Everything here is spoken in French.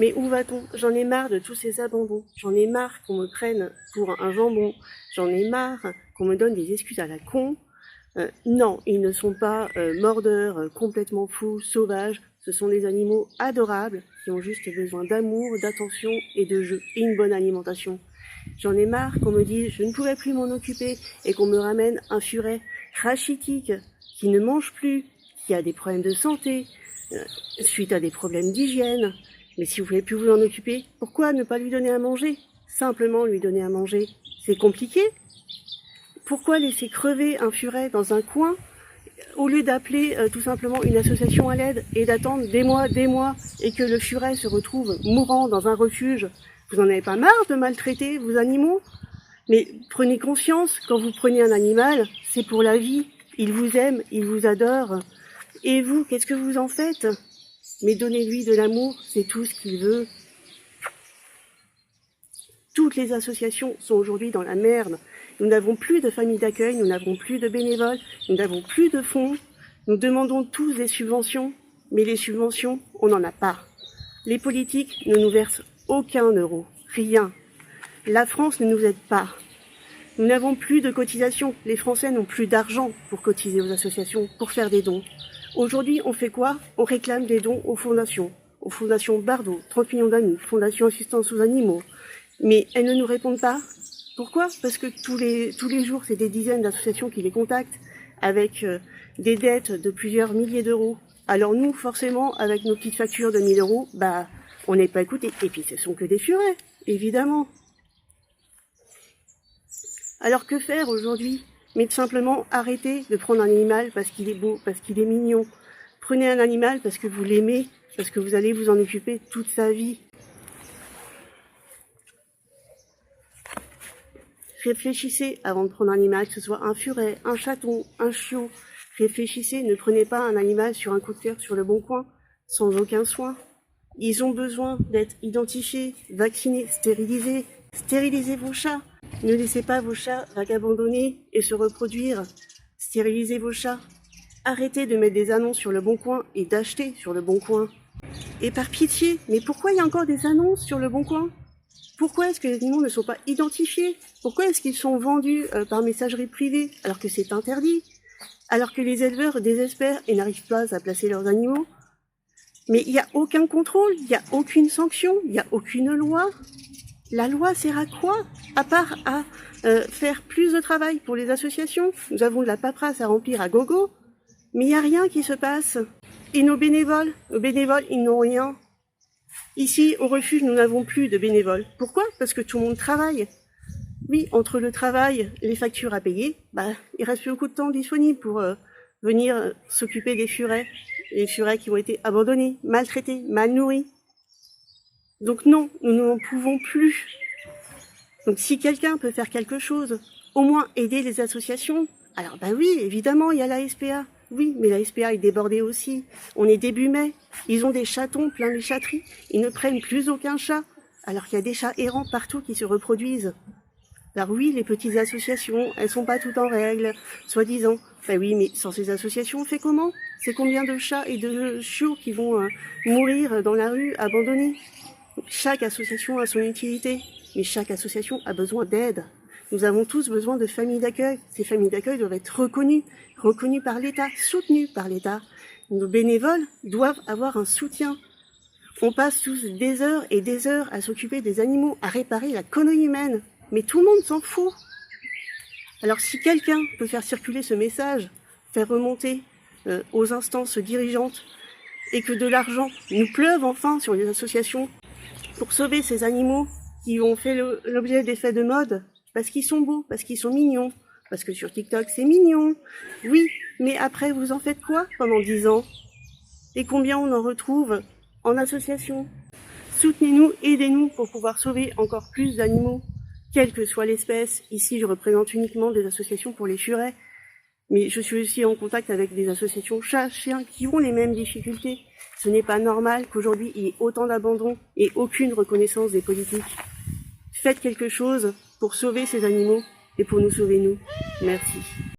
Mais où va-t-on? J'en ai marre de tous ces abandons. J'en ai marre qu'on me prenne pour un jambon. J'en ai marre qu'on me donne des excuses à la con. Non, ils ne sont pas mordeurs, complètement fous, sauvages. Ce sont des animaux adorables qui ont juste besoin d'amour, d'attention et de jeu et une bonne alimentation. J'en ai marre qu'on me dise je ne pourrais plus m'en occuper et qu'on me ramène un furet rachitique qui ne mange plus, qui a des problèmes de santé, suite à des problèmes d'hygiène. Mais si vous ne pouvez plus vous en occuper, pourquoi ne pas lui donner à manger? Simplement lui donner à manger. C'est compliqué? Pourquoi laisser crever un furet dans un coin au lieu d'appeler tout simplement une association à l'aide et d'attendre des mois et que le furet se retrouve mourant dans un refuge? Vous n'en avez pas marre de maltraiter vos animaux? Mais prenez conscience, quand vous prenez un animal, c'est pour la vie. Il vous aime, il vous adore. Et vous, qu'est-ce que vous en faites? Mais donnez-lui de l'amour, c'est tout ce qu'il veut. Toutes les associations sont aujourd'hui dans la merde. Nous n'avons plus de familles d'accueil, nous n'avons plus de bénévoles, nous n'avons plus de fonds. Nous demandons tous des subventions, mais les subventions, on n'en a pas. Les politiques ne nous versent aucun euro, rien. La France ne nous aide pas. Nous n'avons plus de cotisations. Les Français n'ont plus d'argent pour cotiser aux associations, pour faire des dons. Aujourd'hui, on fait quoi? On réclame des dons aux fondations Bardot, 30 millions d'amis, Fondation Assistance aux animaux. Mais elles ne nous répondent pas. Pourquoi? Parce que tous les jours, c'est des dizaines d'associations qui les contactent avec des dettes de plusieurs milliers d'euros. Alors nous, forcément, avec nos petites factures de 1000 euros, on n'est pas écoutés. Et puis ce sont que des furets, évidemment. Alors que faire aujourd'hui? Mais de simplement arrêter de prendre un animal parce qu'il est beau, parce qu'il est mignon. Prenez un animal parce que vous l'aimez, parce que vous allez vous en occuper toute sa vie. Réfléchissez avant de prendre un animal, que ce soit un furet, un chaton, un chiot. Réfléchissez, ne prenez pas un animal sur un coup de cœur sur le bon coin, sans aucun soin. Ils ont besoin d'être identifiés, vaccinés, stérilisés. Stérilisez vos chats. Ne laissez pas vos chats vagabondonner et se reproduire. Stérilisez vos chats. Arrêtez de mettre des annonces sur le bon coin et d'acheter sur le bon coin. Et par pitié, mais pourquoi il y a encore des annonces sur le bon coin? Pourquoi est-ce que les animaux ne sont pas identifiés? Pourquoi est-ce qu'ils sont vendus par messagerie privée alors que c'est interdit? Alors que les éleveurs désespèrent et n'arrivent pas à placer leurs animaux? Mais il n'y a aucun contrôle, il n'y a aucune sanction, il n'y a aucune loi. La loi sert à quoi? À part à faire plus de travail pour les associations. Nous avons de la paperasse à remplir à gogo, mais il n'y a rien qui se passe. Et nos bénévoles, ils n'ont rien. Ici, au refuge, nous n'avons plus de bénévoles. Pourquoi? Parce que tout le monde travaille. Oui, entre le travail, les factures à payer, il reste plus beaucoup de temps disponible pour venir s'occuper des furets. Les furets qui ont été abandonnés, maltraités, mal nourris. Donc non, nous n'en pouvons plus. Donc si quelqu'un peut faire quelque chose, au moins aider les associations. Alors oui, évidemment, il y a la SPA. Oui, mais la SPA est débordée aussi. On est début mai. Ils ont des chatons plein les chatteries. Ils ne prennent plus aucun chat. Alors qu'il y a des chats errants partout qui se reproduisent. Alors oui, les petites associations, elles sont pas toutes en règle, soi-disant. Oui, mais sans ces associations, on fait comment? C'est combien de chats et de chiots qui vont mourir dans la rue, abandonnés? Chaque association a son utilité, mais chaque association a besoin d'aide. Nous avons tous besoin de familles d'accueil. Ces familles d'accueil doivent être reconnues par l'État, soutenues par l'État. Nos bénévoles doivent avoir un soutien. On passe tous des heures et des heures à s'occuper des animaux, à réparer la connerie humaine. Mais tout le monde s'en fout. Alors si quelqu'un peut faire circuler ce message, faire remonter aux instances dirigeantes, et que de l'argent nous pleuve enfin sur les associations pour sauver ces animaux qui ont fait l'objet d'effets de mode, parce qu'ils sont beaux, parce qu'ils sont mignons, parce que sur TikTok c'est mignon. Oui, mais après vous en faites quoi pendant 10 ans? Et combien on en retrouve en association? Soutenez-nous, aidez-nous pour pouvoir sauver encore plus d'animaux, quelle que soit l'espèce. Ici je représente uniquement des associations pour les furets, mais je suis aussi en contact avec des associations chats, chiens qui ont les mêmes difficultés. Ce n'est pas normal qu'aujourd'hui il y ait autant d'abandon et aucune reconnaissance des politiques. Faites quelque chose pour sauver ces animaux et pour nous sauver nous. Merci.